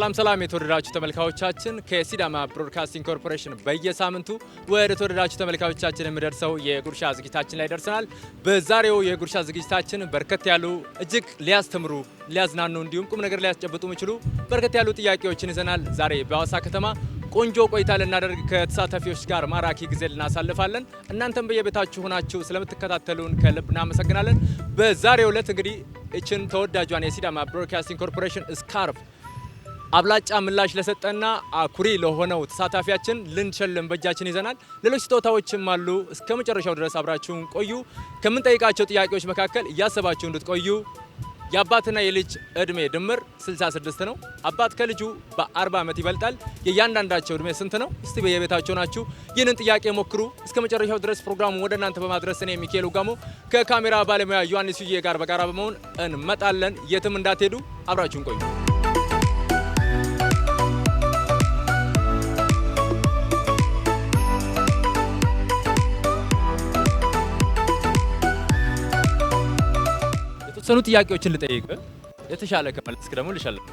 ሰላም የተወደዳችሁ ተመልካቾቻችን ከሲዳማ ብሮድካስቲንግ ኮርፖሬሽን በየሳምንቱ ወደ ተወደዳችሁ ተመልካቾቻችን የሚደርሰው የጉርሻ ዝግጅታችን ላይ ደርሰናል። በዛሬው የጉርሻ ዝግጅታችን በርከት ያሉ እጅግ ሊያስተምሩ ሊያዝናኑ እንዲሁም ቁም ነገር ሊያስጨብጡ የሚችሉ በርከት ያሉ ጥያቄዎችን ይዘናል። ዛሬ በሐዋሳ ከተማ ቆንጆ ቆይታ ልናደርግ ከተሳታፊዎች ጋር ማራኪ ጊዜ ልናሳልፋለን። እናንተም በየቤታችሁ ሆናችሁ ስለምትከታተሉን ከልብ እናመሰግናለን። በዛሬው ዕለት እንግዲህ እችን ተወዳጇን የሲዳማ ብሮድካስቲንግ ኮርፖሬሽን ስካርፍ አብላጫ ምላሽ ለሰጠና አኩሪ ለሆነው ተሳታፊያችን ልንሸልም በእጃችን ይዘናል። ሌሎች ስጦታዎችም አሉ። እስከ መጨረሻው ድረስ አብራችሁን ቆዩ። ከምንጠይቃቸው ጥያቄዎች መካከል እያሰባችሁ እንድትቆዩ የአባትና የልጅ እድሜ ድምር 66 ነው። አባት ከልጁ በ40 ዓመት ይበልጣል። የእያንዳንዳቸው እድሜ ስንት ነው? እስቲ በየቤታቸው ናችሁ ይህንን ጥያቄ ሞክሩ። እስከ መጨረሻው ድረስ ፕሮግራሙ ወደ እናንተ በማድረስ እኔ ሚካኤል ጋሞ ከካሜራ ባለሙያ ዮሐንስ ዩዬ ጋር በጋራ በመሆን እንመጣለን። የትም እንዳትሄዱ፣ አብራችሁን ቆዩ። የተወሰኑ ጥያቄዎችን ልጠይቅ፣ የተሻለ ከመለስክ ደግሞ ልሸልም።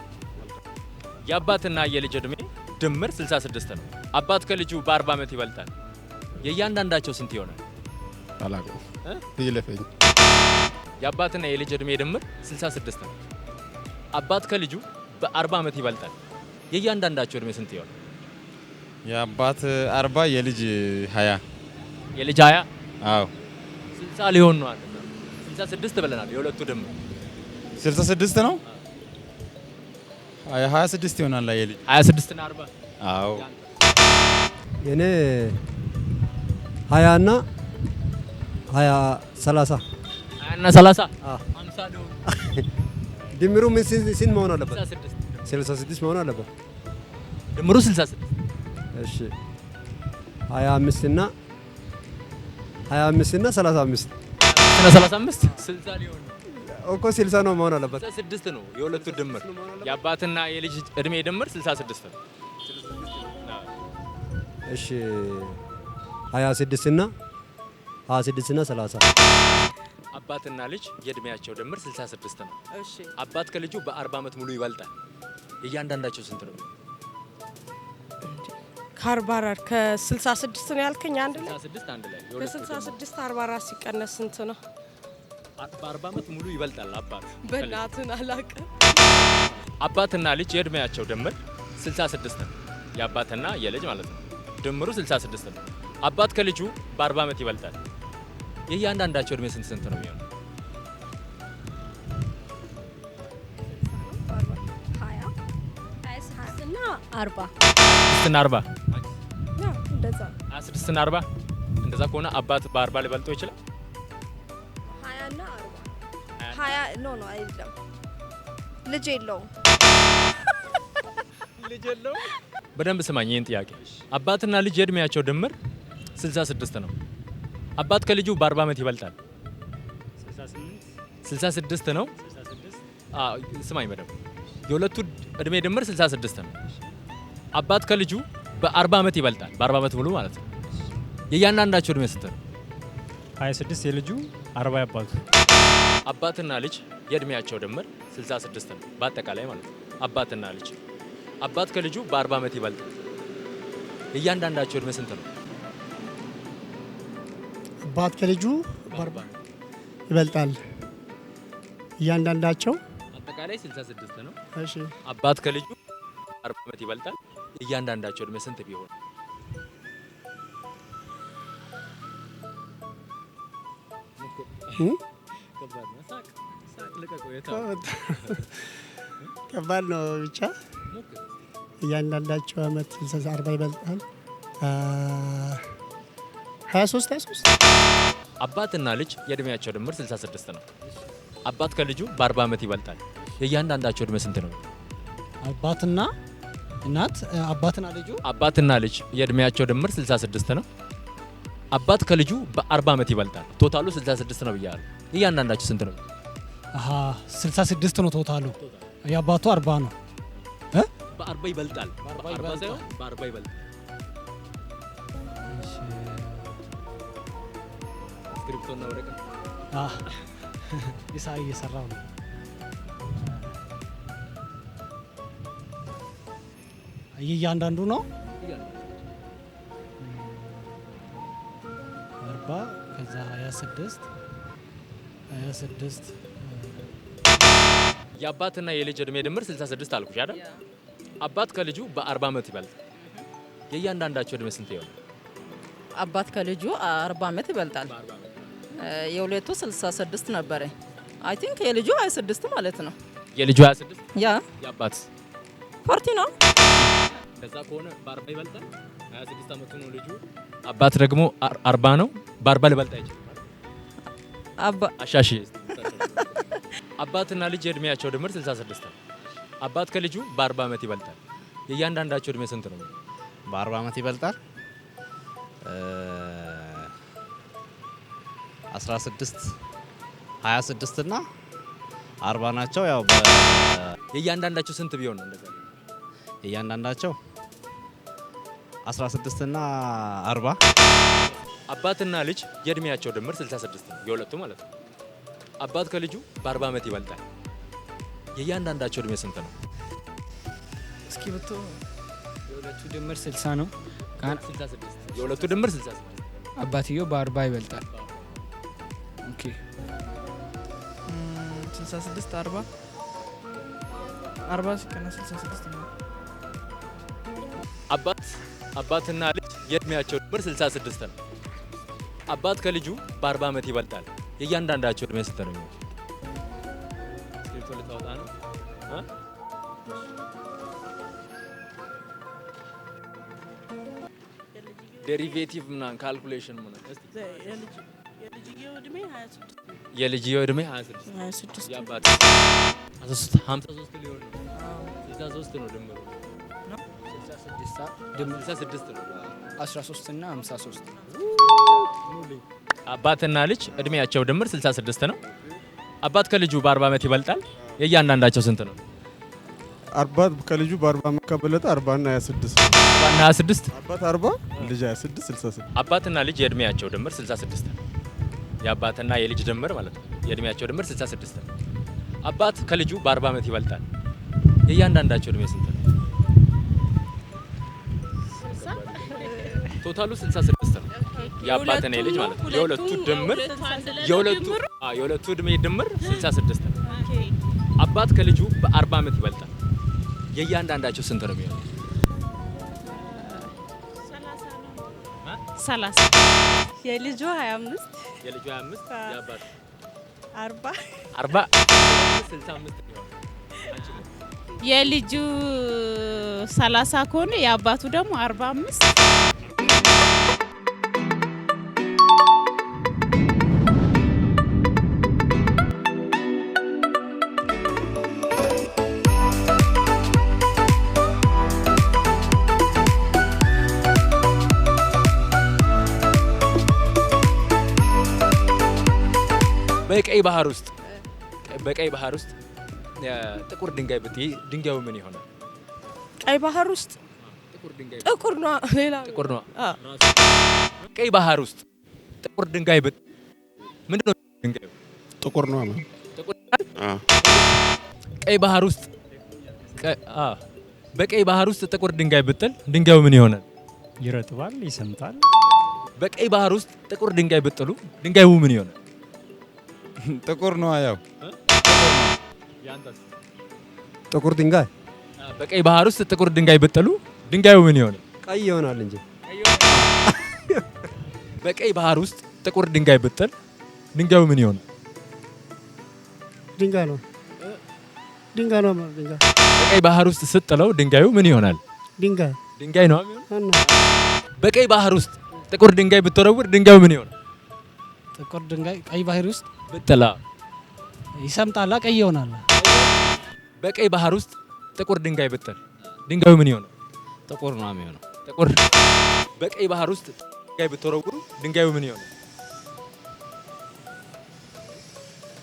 የአባትና የልጅ እድሜ ድምር 66 ነው። አባት ከልጁ በ40 ዓመት ይበልጣል። የእያንዳንዳቸው ስንት ይሆናል? አላውቅም። ይለፈኝ። የአባትና የልጅ እድሜ ድምር 66 ነው። አባት ከልጁ በ40 ዓመት ይበልጣል። የእያንዳንዳቸው እድሜ ስንት ይሆናል? የአባት 40 የልጅ 20። የልጅ 20? አዎ 60 ሊሆን ነው። 66 ብለናል። የሁለቱ ድምር 66 ነው። 26 ይሆናል። የልጅ 26 እና 40። አዎ የኔ 20 እና 30 20 እና 30 50 ሊሆን ድምሩ ምን ስንት መሆን አለበት? 66 መሆን አለበት። ድምሩ 66። እሺ 25 እና 35 እና 35 60 ሊሆን እኮ 60 ነው መሆን አለበት። 66 ነው የሁለቱ ድምር። የአባትና የልጅ እድሜ ድምር 66 ነው። እሺ 26 እና 30 አባትና ልጅ የእድሜያቸው ድምር 66 ነው። እሺ አባት ከልጁ በ40 ዓመት ሙሉ ይበልጣል። የእያንዳንዳቸው ስንት ነው? ከ44 ከ66 ነው ያልከኝ። አንድ ላይ 66 አንድ ላይ ከ66 44 ሲቀነስ ስንት ነው? በ40 ዓመት ሙሉ ይበልጣል አባት። በእናትህ አላውቅም። አባትና ልጅ የእድሜያቸው ድምር 66 ነው። የአባትና የልጅ ማለት ነው። ድምሩ 66 ነው። አባት ከልጁ በ40 ዓመት ይበልጣል። የእያንዳንዳቸው እድሜ ስንት ነው የሚሆነው? 26 እና 40 እንደዛ 26 እና 40 እንደዛ ከሆነ አባት በ40 ሊበልጠው ይችላል። 20 እና 40 20 ኖ አይደለም። ልጅ የለውም። በደንብ ስማኝ ይህን ጥያቄ። አባትና ልጅ የእድሜያቸው ድምር 66 ነው። አባት ከልጁ በ40 ዓመት ይበልጣል። 66 ነው። ስማኝ በደንብ የሁለቱ እድሜ ድምር 66 ነው። አባት ከልጁ በ40 ዓመት ይበልጣል። በ40 ዓመት ሙሉ ማለት ነው። የእያንዳንዳቸው እድሜ ስንት ነው? 26 የልጁ 40 ያባቱ። አባትና ልጅ የእድሜያቸው ድምር 66 ነው በአጠቃላይ ማለት ነው። አባትና ልጅ አባት ከልጁ በ40 ዓመት ይበልጣል። የእያንዳንዳቸው እድሜ ስንት ነው? አባት ከልጁ በ40 ይበልጣል። እያንዳንዳቸው አጠቃላይ 66 ነው። እሺ አባት ከልጁ 40 ዓመት ይበልጣል። እያንዳንዳቸው እድሜ ስንት ቢሆን? ከባድ ነው ብቻ እያንዳንዳቸው አመት 40 ይበልጣል። 23 አባትና ልጅ የእድሜያቸው ድምር 66 ነው። አባት ከልጁ በ40 ዓመት ይበልጣል። የእያንዳንዳቸው እድሜ ስንት ነው? አባትና እናት አባትና ልጅ የእድሜያቸው ድምር 66 ነው። አባት ከልጁ በ40 ዓመት ይበልጣል። ቶታሉ 66 ነው ብያለሁ። እያንዳንዳቸው ስንት ነው? 66 ነው ቶታሉ። የአባቱ 40 ነው። በ40 ይበልጣል። በ40 ሳይሆን በ40 ይበልጣል። እስክሪፕቶና ወረቀት እየሰራው ነው። እያንዳንዱ ነው 40 ከዛ 26 የአባትና የልጅ እድሜ ድምር 66 አልኩሽ አይደል? አባት ከልጁ በ40 ዓመት ይበልጣል። የእያንዳንዳቸው እድሜ ስንት ይሆናል? አባት ከልጁ 40 ዓመት ይበልጣል። የሁለቱ 66 ነበረ። አይ ቲንክ የልጁ 26 ማለት ነው። የልጁ 26 ያ የአባት 40 ነው። እንደዛ ከሆነ በ40 ይበልጣል። 26 ዓመቱ ነው ልጁ። አባት ደግሞ 40 ነው። በ40 ሊበልጥ አይችልም። አሻሺ አባትና ልጅ የእድሜያቸው ድምር 66 ነው። አባት ከልጁ በ40 ዓመት ይበልጣል። የእያንዳንዳቸው እድሜ ስንት ነው? በ40 ዓመት ይበልጣል። 16 26 እና 40 ናቸው። ያው የእያንዳንዳቸው ስንት ቢሆን ነው እንደዛ? የእያንዳንዳቸው 16 እና 40። አባትና ልጅ የእድሜያቸው ድምር 66 ነው፣ የሁለቱ ማለት ነው። አባት ከልጁ በ40 ዓመት ይበልጣል። የእያንዳንዳቸው እድሜ ስንት ነው? እስኪ ብቶ የሁለቱ ድምር 60 ነው። 66 የሁለቱ ድምር 66። አባትየው በ40 ይበልጣል። ኦኬ 66 40 ሲቀነስ 66 ነው። አባትና ልጅ የእድሜያቸው ድምር 66 ነው። አባት ከልጁ በ40 ዓመት ይበልጣል። የእያንዳንዳቸው እድሜ ስንት ነው? ስክሪፕቶ ልታወጣ ነው? ዴሪቬቲቭ ምናምን ካልኩሌሽን ምናምን የልጅየው እድሜ 26 የልጅየው እድሜ 26 የአባት 53 ሊሆን ነው። 63 ነው ድምሩ ነው 66 ነው 13 እና 53 አባትና ልጅ እድሜያቸው ድምር 66 ነው። አባት ከልጁ በ40 ዓመት ይበልጣል። የእያንዳንዳቸው ስንት ነው? አባት ከልጁ በ40 ዓመት ከበለጠ 40 እና 26 40 እና 26 አባት 40 ልጅ 26 66 አባትና ልጅ የእድሜያቸው ድምር 66 ነው። የአባትና የልጅ ድምር ማለት ነው። የእድሜያቸው ድምር 66 ነው። አባት ከልጁ በ40 ዓመት ይበልጣል። የእያንዳንዳቸው እድሜ ስንት ነው? ቶታሉ 66 ነው። የአባትና የልጅ ማለት ነው። የሁለቱ ድምር የሁለቱ እድሜ ድምር 66 ነው። አባት ከልጁ በ40 ዓመት ይበልጣል። የእያንዳንዳቸው ስንት ነው የሚሆነው? 30 የልጁ 25 የልጁ 25 የአባት 40 65 ነው። የልጁ 30 ከሆነ የአባቱ ደግሞ 45 በቀይ ባህር ውስጥ ጥቁር ድንጋይ ብትይ ድንጋዩ ምን ይሆናል? ቀይ ባህር ውስጥ ጥቁር ነው። ሌላ ጥቁር ነው። ቀይ ባህር ውስጥ ጥቁር ድንጋይ ብትይ ምንድነው ድንጋዩ? ጥቁር ነው። ቀይ ባህር ውስጥ በቀይ ባህር ውስጥ ጥቁር ድንጋይ ብትል ድንጋዩ ምን ይሆናል? ይረጥባል፣ ይሰምጣል። በቀይ ባህር ውስጥ ጥቁር ድንጋይ ብትሉ ድንጋዩ ምን ይሆናል? ጥቁር ነው። ያው ጥቁር ድንጋይ በቀይ ባህር ውስጥ ጥቁር ድንጋይ ብትሉ ድንጋዩ ምን ይሆናል? ቀይ ይሆናል እንጂ። በቀይ ባህር ውስጥ ጥቁር ድንጋይ ብትል ድንጋዩ ምን ይሆናል? ድንጋይ ነው። ድንጋይ ነው። ድንጋይ በቀይ ባህር ውስጥ ስትጥለው ድንጋዩ ምን ይሆናል? ድንጋይ ነው የሚሆነው። በቀይ ባህር ውስጥ ጥቁር ድንጋይ ብትወረውር ድንጋዩ ምን ይሆናል? ጥቁር ድንጋይ ቀይ ባህር ውስጥ ብትላ ይሰምጣላ፣ ቀይ ይሆናል። በቀይ ባህር ውስጥ ጥቁር ድንጋይ ብትል ድንጋዩ ምን ይሆናል? ጥቁር ነው የሚሆነው። ጥቁር። በቀይ ባህር ውስጥ ድንጋይ ብትወረውሩ ድንጋዩ ምን ይሆናል?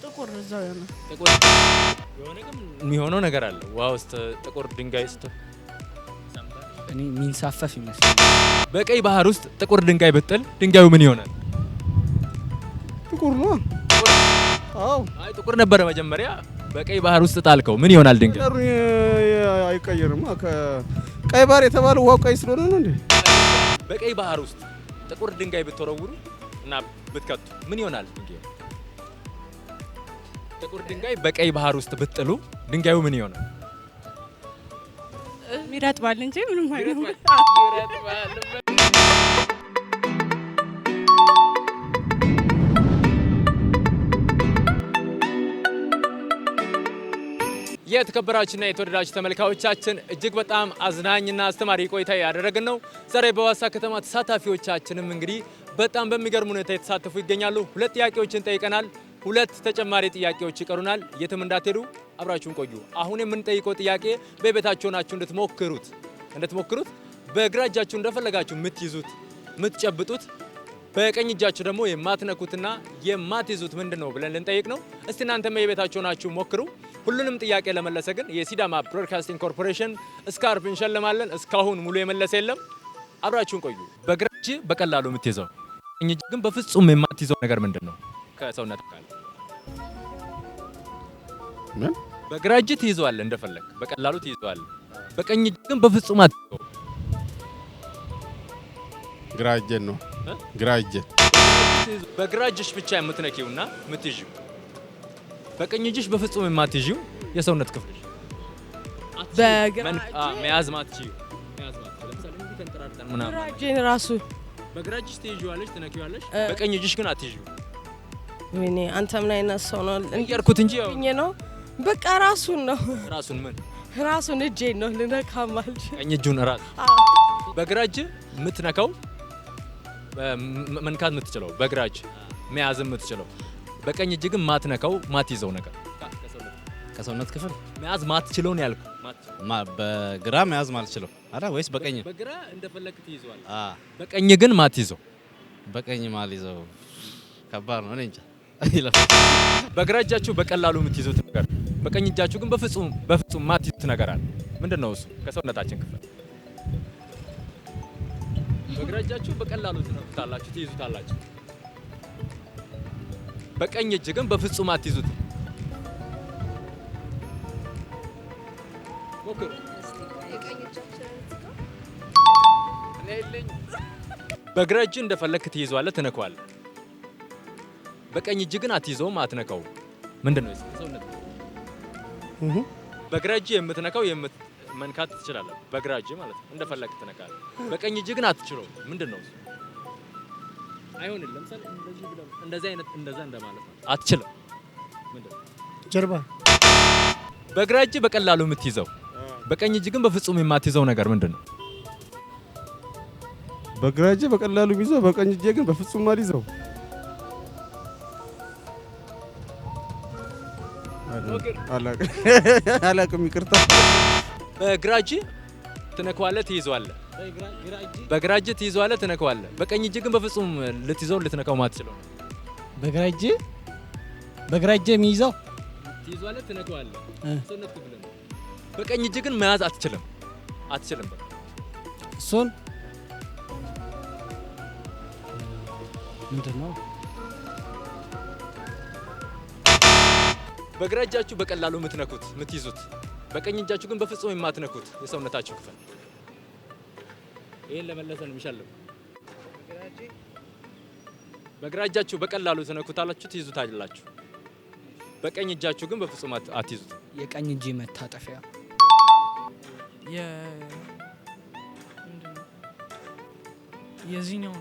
ጥቁር እዛው ይሆናል። ጥቁር የሆነ ግን የሚሆነው ነገር አለ። ውሃ ውስጥ ጥቁር ድንጋይ ስት እኔ የሚንሳፈፍ ይመስላል። በቀይ ባህር ውስጥ ጥቁር ድንጋይ ብትል ድንጋዩ ምን ይሆናል? ጥቁር ነው። አዎ፣ አይ ጥቁር ነበረ መጀመሪያ። በቀይ ባህር ውስጥ ጣልከው ምን ይሆናል? ድንጋይ አይቀየርም። ቀይ ባህር የተባለው ውሃው ቀይ ስለሆነ ነው እንዴ? በቀይ ባህር ውስጥ ጥቁር ድንጋይ ብትወረውሩ እና ብትከቱ ምን ይሆናል? ጥቁር ድንጋይ በቀይ ባህር ውስጥ ብትጥሉ ድንጋዩ ምን ይሆናል? ይረጥባል እንጂ ምንም አይሆንም። የተከበራችሁና የተወደዳችሁ ተመልካቾቻችን እጅግ በጣም አዝናኝና አስተማሪ ቆይታ ያደረግን ነው። ዛሬ በሐዋሳ ከተማ ተሳታፊዎቻችንም እንግዲህ በጣም በሚገርም ሁኔታ የተሳተፉ ይገኛሉ። 2 ጥያቄዎችን ጠይቀናል። 2 ተጨማሪ ጥያቄዎች ይቀሩናል። የትም እንዳትሄዱ አብራችሁን ቆዩ። አሁን የምንጠይቀው ጥያቄ በቤታችሁ ሆናችሁ እንድትሞክሩት በግራ እጃችሁ እንደፈለጋችሁ የምትይዙት የምትጨብጡት በቀኝ እጃችሁ ደግሞ የማትነኩትና የማትይዙት ምንድነው ብለን ልንጠይቅ ነው። እስቲ እናንተም የቤታችሁ ሆናችሁ ሞክሩ። ሁሉንም ጥያቄ ለመለሰ ግን የሲዳማ ብሮድካስቲንግ ኮርፖሬሽን ስካርፕ እንሸልማለን። እስካሁን ሙሉ የመለሰ የለም። አብራችሁን ቆዩ። በግራ እጅ በቀላሉ የምትይዘው ቀኝ እጅ ግን በፍጹም የማትይዘው ነገር ምንድነው? ከሰውነት አካል ምን? በግራ እጅ ትይዘዋለህ እንደፈለግ በቀላሉ ትይዘዋለህ። በቀኝ እጅ ግን በፍጹም አትይዘው። ግራ እጄን ነው። ግራ እጄን በግራ እጅሽ ብቻ የምትነኪውና የምትይዥው በቀኝ እጅሽ በፍጹም የማትይዥው የሰውነት ክፍልሽ በግራ መያዝ ማትችይው ለምሳሌ እንዲህ ተንጠራርጠን ምናምን ግራ እጄን ራሱ በግራ እጅሽ ትይዥዋለሽ፣ ትነኪዋለሽ። በቀኝ እጅሽ ግን አትይዥው። ወይኔ አንተ ምን አይነት ሰው ነው? እንየርኩት እንጂ ያው ነው በቃ ራሱን ነው። ራሱን ምን ራሱን እጄን ነው ልነካማል። ቀኝ እጁን ራስ በግራ እጅ የምትነካው መንካት የምትችለው በግራ እጅ መያዝ የምትችለው በቀኝ እጅ ግን ማትነካው ማትይዘው ነገር ከሰውነት ክፍል መያዝ ማትችለውን ያልኩ በግራ መያዝ ማልችለው አራ ወይስ በቀኝ? በግራ እንደፈለክ ትይዘዋል። በቀኝ ግን ማትይዘው በቀኝ ማልይዘው ከባድ ነው። እኔ እንጃ። በግራ እጃችሁ በቀላሉ የምትይዙት ነገር በቀኝ እጃችሁ ግን በፍጹም ማትይዙት ነገር አለ። ምንድነው እሱ? ከሰውነታችን ክፍል በግራ እጃችሁ በቀላሉ ትነኩታላችሁ፣ ትይዙታላችሁ። በቀኝ እጅ ግን በፍጹም አትይዙት። ሞክሩ። በግራ እጅ እንደፈለክ ትይዘዋለህ፣ ትነካዋለህ። በቀኝ እጅ ግን አትይዘውም፣ አትነካውም። ምንድነው እሱ? ሰውነት በግራ እጅ የምትነካው መንካት ትችላለህ። በግራ እጅ ማለት ነው እንደፈለክ ትነካለህ። በቀኝ እጅ ግን አትችለውም። ምንድነው እሱ? አይሆንም። ለምሳሌ እንደዚህ አይነት እንደዛ እንደማለት ነው። አትችልም። ምንድነው? ጀርባ በግራ እጅ በቀላሉ የምትይዘው በቀኝ እጅ ግን በፍጹም የማትይዘው ነገር ምንድነው? በግራ እጄ በቀላሉ የሚይዘው በቀኝ እጄ ግን በፍጹም አልይዘው። አላቅም፣ ይቅርታ። በግራ እጅ ትነካዋለህ፣ ትይዘዋለህ። በግራ እጅ ትይዘዋለህ፣ ትነካዋለህ። በቀኝ እጅ ግን በፍጹም ልትይዘው ልትነካው ማትችለው። በግራ እጅ የሚይዘው ትይዘዋለህ፣ ትነካዋለህ። ሰውነት ክፍል ነው። በቀኝ እጅ ግን መያዝ አትችልም። በቃ እሱን ምንድነው? በግራ እጃችሁ በቀላሉ የምትይዙት በቀኝ እጃችሁ ግን በፍጹም የማትነኩት የሰውነታችሁ ክፍል። ይሄን ለመለሰን የሚሻለው በግራ እጃችሁ በቀላሉ ትነኩታላችሁ፣ ትይዙታላችሁ። በቀኝ እጃችሁ ግን በፍጹም አትይዙት። የቀኝ እጅ መታጠፊያ የዚህኛው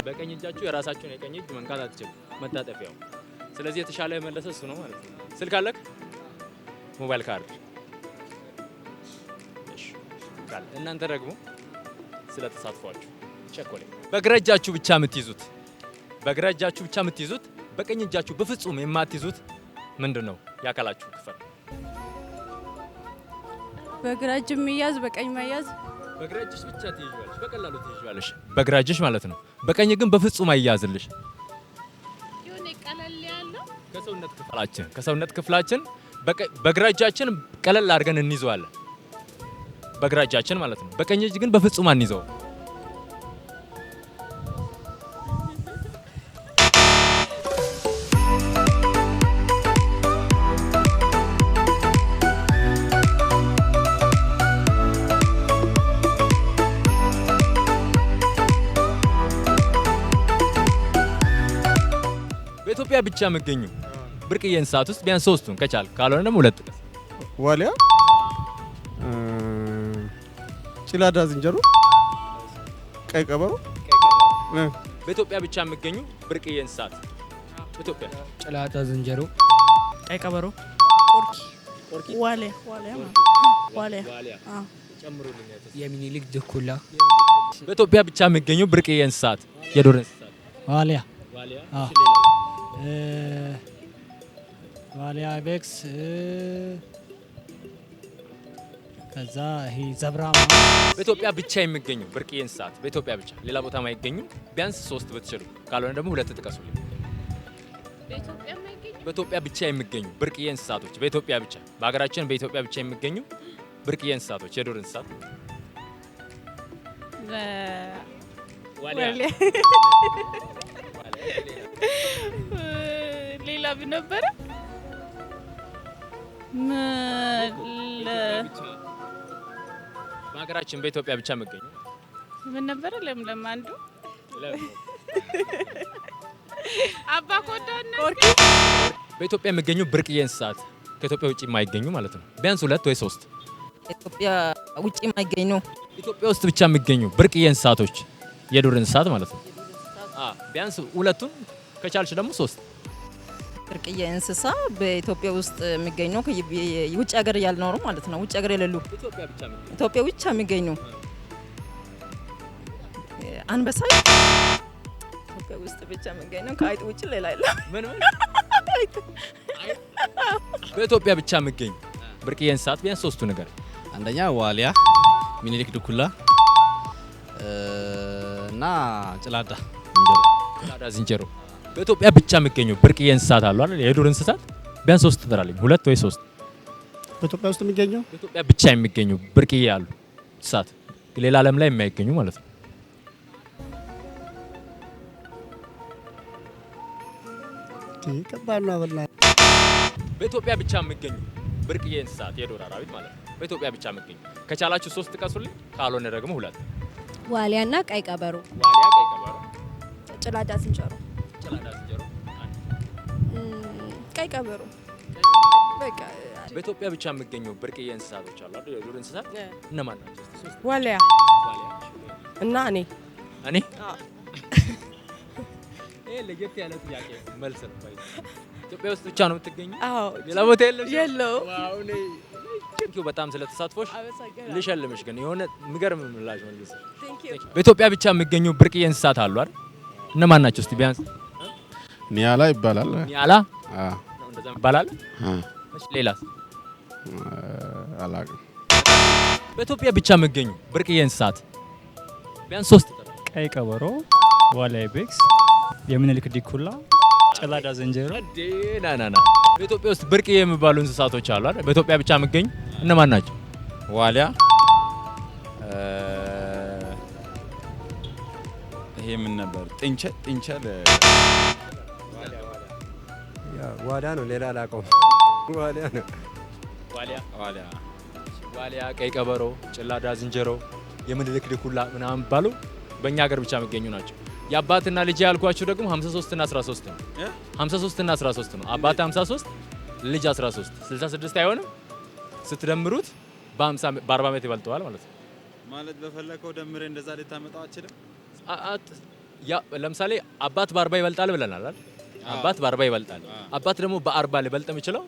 በቀኝ እጃችሁ የራሳችሁን የቀኝ እጅ መንካት አትችሉም፣ መታጠፊያው። ስለዚህ የተሻለ የመለሰ እሱ ነው ማለት ነው። ስልክ አለክ? ሞባይል ካርድ። እሺ፣ እናንተ ደግሞ ስለተሳትፏችሁ ቸኮሌ። በግራ እጃችሁ ብቻ የምትይዙት በቀኝ እጃችሁ በፍጹም የማትይዙት ምንድነው? ያካላችሁ ክፍል በግራ እጅ የሚያዝ በቀኝ መያዝ። በግራ እጅሽ ብቻ ትይዣለሽ፣ በቀላሉ ትይዣለሽ፣ በግራ እጅሽ ማለት ነው። በቀኝ ግን በፍጹም አይያዝልሽ። የሆነ ቀለል ያለው ከሰውነት ክፍላችን በግራ እጃችን ቀለል አድርገን እንይዘዋለን፣ በግራ እጃችን ማለት ነው። በቀኝ እጅ ግን በፍጹም አንይዘው። ብቻ የሚገኙ ብርቅዬ እንስሳት ውስጥ ቢያንስ ሶስቱን ከቻል፣ ካልሆነ ደግሞ ሁለት ጥቀስ። ዋሊያ፣ ጭላዳ ዝንጀሮ፣ ቀይ ቀበሮ። በኢትዮጵያ ብቻ የሚገኙ ብርቅዬ እንስሳት ኢትዮጵያ። ጭላዳ ዝንጀሮ፣ ቀይ ቀበሮ፣ ቆርኪ፣ ዋሊያ የሚኒሊክ ድኩላ። በኢትዮጵያ ብቻ የሚገኙ ብርቅዬ እንስሳት የዱር እንስሳት ዋሊያ ዋሊያ ቤክስ ከዛ ይሄ ዘብራ። በኢትዮጵያ ብቻ የሚገኙ ብርቅዬ እንስሳት በኢትዮጵያ ብቻ ሌላ ቦታ ማይገኙ ቢያንስ ሶስት ብትችሉ፣ ካልሆነ ደግሞ ሁለት ጥቀሱልኝ። በኢትዮጵያ ብቻ የሚገኙ ብርቅዬ እንስሳቶች በኢትዮጵያ ብቻ በሀገራችን በኢትዮጵያ ብቻ የሚገኙ ብርቅዬ እንስሳቶች የዱር እንስሳት ሌላ ነበረ በሀገራችን በኢትዮጵያ ብቻ የሚገኙ ምን ነበረ? ለምለም አንዱ አባ ኮዳና በኢትዮጵያ የሚገኙ ብርቅዬ እንስሳት ከኢትዮጵያ ውጭ የማይገኙ ማለት ነው። ቢያንስ ሁለት ወይ ሶስት። ኢትዮጵያ ውጪ የማይገኙ ኢትዮጵያ ውስጥ ብቻ የሚገኙ ብርቅዬ እንስሳቶች የዱር እንስሳት ማለት ነው። ቢያንስ ሁለቱን ከቻልሽ ደግሞ ሶስት። ብርቅዬ እንስሳ በኢትዮጵያ ውስጥ የሚገኙ ውጭ ሀገር ያልኖሩ ማለት ነው። ውጭ ሀገር የሌሉ ኢትዮጵያ ብቻ የሚገኙ አንበሳ ኢትዮጵያ ውስጥ ብቻ የሚገኙ ከአይጥ ውጭ ሌላ የለም። ምን በኢትዮጵያ ብቻ የሚገኙ ብርቅዬ እንስሳት ቢያንስ ሶስቱ ነገር። አንደኛ ዋሊያ፣ ሚኒሊክ ድኩላ እና ጭላዳ ዝንጀሮ። በኢትዮጵያ ብቻ የሚገኙ ብርቅዬ እንስሳት አሉ አይደል? የዱር እንስሳት ቢያንስ ሶስት ትጥራለኝ፣ ሁለት ወይ ሶስት። በኢትዮጵያ ውስጥ የሚገኘው በኢትዮጵያ ብቻ የሚገኙ ብርቅዬ ያሉ እንስሳት ሌላ ዓለም ላይ የማይገኙ ማለት ነው። ከባድ ነው። አበላ በኢትዮጵያ ብቻ የሚገኙ ብርቅዬ እንስሳት የዱር አራዊት ማለት ነው። በኢትዮጵያ ብቻ የሚገኙ ከቻላችሁ ሶስት ጥቀሱልኝ፣ ካልሆነ ደግሞ ሁለት። ዋሊያና ቀይ ቀበሮ። ዋሊያ፣ ቀይ ቀበሮ፣ ጭላዳ ዝንጀሮ። ጭላዳ ዝንጀሮ፣ ቀይ ቀበሮ። በቃ በኢትዮጵያ ብቻ የሚገኙ ብርቅዬ እንስሳቶች አሉ አይደል? የዱር እንስሳት እነማን ናቸው? ዋሊያ እና እኔ ይሄ ለየት ያለ ጥያቄ መልስ ነው። ኢትዮጵያ ውስጥ ብቻ ነው የምትገኙ? አዎ። ሌላ ቦታ የለሽ? የለውም። ዋው ነይ ቴንኪው በጣም ስለተሳትፎሽ። ልሸልምሽ ግን የሆነ የሚገርም ምላሽ መልስ። በኢትዮጵያ ብቻ የሚገኙ ብርቅዬ እንስሳት አሉ አይደል? እነማን ናቸው? እስቲ ቢያንስ ኒያላ ይባላል። ኒያላ ነው እንደዛ ይባላል። እሺ ሌላስ? አላውቅም። በኢትዮጵያ ብቻ የሚገኙ ብርቅዬ እንስሳት ቢያንስ ሶስት። ቀይ ቀበሮ፣ ዋሊያ ቤክስ፣ የሚኒሊክ ድኩላ፣ ጭላዳ ዝንጀሮ። ና በኢትዮጵያ ውስጥ ብርቅዬ የሚባሉ እንስሳቶች አሉ አይደል? በኢትዮጵያ ብቻ የሚገኙ እነማን ናቸው? ዋሊያ፣ ይሄ ምን ነበር? ጥንቸል። ዋሊያ ነው፣ ሌላ አላውቀውም። ዋሊያ ነው። ዋሊያ፣ ቀይ ቀበሮ፣ ጭላዳ ዝንጀሮ፣ የሚኒሊክ ድኩላ ምናምን ባሉ በእኛ ሀገር ብቻ የሚገኙ ናቸው። የአባትና ልጅ ያልኳችሁ ደግሞ 53 እና 13 ነው። 53 እና 13 ነው። አባት 53 ልጅ 13 66 አይሆንም? ስትደምሩት በ40 ዓመት ይበልጠዋል ማለት ነው። ማለት በፈለከው ደምሬ እንደዛ ልታመጣው አችልም። ለምሳሌ አባት በ40 ይበልጣል ብለናል አይደል? አባት በ40 ይበልጣል። አባት ደግሞ በ40 ሊበልጥ የሚችለው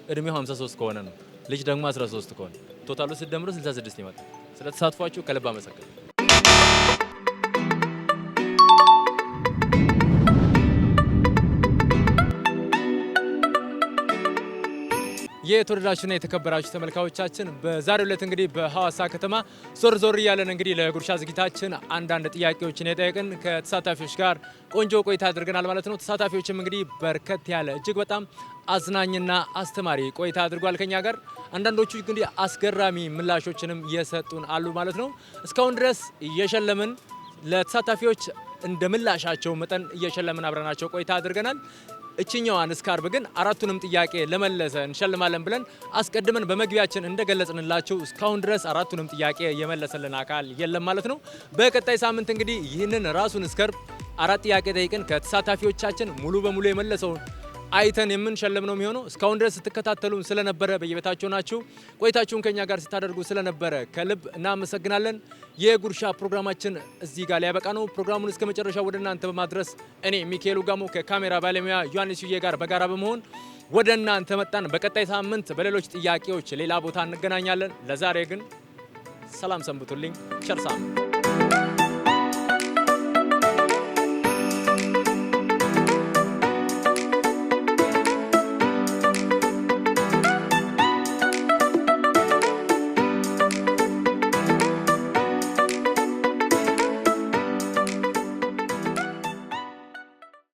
እድሜው 53 ከሆነ ነው። ልጅ ደግሞ 13 ከሆነ ቶታሉ ስትደምሩ 66 ይመጣል። ስለተሳትፏችሁ ከልብ አመሰግናለሁ። የተወደዳችሁና የተከበራችሁ ተመልካቾቻችን በዛሬው ዕለት እንግዲህ በሐዋሳ ከተማ ዞር እያለን እንግዲህ ለጉርሻ ዝግጅታችን አንዳንድ ጥያቄዎችን የጠየቅን ከተሳታፊዎች ጋር ቆንጆ ቆይታ አድርገናል ማለት ነው። ተሳታፊዎችም እንግዲህ በርከት ያለ እጅግ በጣም አዝናኝና አስተማሪ ቆይታ አድርጓል ከኛ ጋር። አንዳንዶቹ እንግዲህ አስገራሚ ምላሾችንም የሰጡን አሉ ማለት ነው። እስካሁን ድረስ እየሸለምን ለተሳታፊዎች እንደ ምላሻቸው መጠን እየሸለምን አብረናቸው ቆይታ አድርገናል። እችኛዋን ስካርብ ግን አራቱንም ጥያቄ ለመለሰ እንሸልማለን ብለን አስቀድመን በመግቢያችን እንደገለጽንላችሁ እስካሁን ድረስ አራቱንም ጥያቄ የመለሰልን አካል የለም ማለት ነው። በቀጣይ ሳምንት እንግዲህ ይህንን ራሱን ስካርብ አራት ጥያቄ ጠይቀን ከተሳታፊዎቻችን ሙሉ በሙሉ የመለሰውን አይተን የምንሸለም ነው የሚሆነው። እስካሁን ድረስ ስትከታተሉን ስለነበረ በየቤታችሁ ናችሁ ቆይታችሁን ከኛ ጋር ስታደርጉ ስለነበረ ከልብ እናመሰግናለን። የጉርሻ ፕሮግራማችን እዚህ ጋር ሊያበቃ ነው። ፕሮግራሙን እስከ መጨረሻው ወደ እናንተ በማድረስ እኔ ሚካኤል ጋሞ ከካሜራ ባለሙያ ዮሐንስ ዩዬ ጋር በጋራ በመሆን ወደ እናንተ መጣን። በቀጣይ ሳምንት በሌሎች ጥያቄዎች ሌላ ቦታ እንገናኛለን። ለዛሬ ግን ሰላም ሰንብቱልኝ። ቸር ሳምንት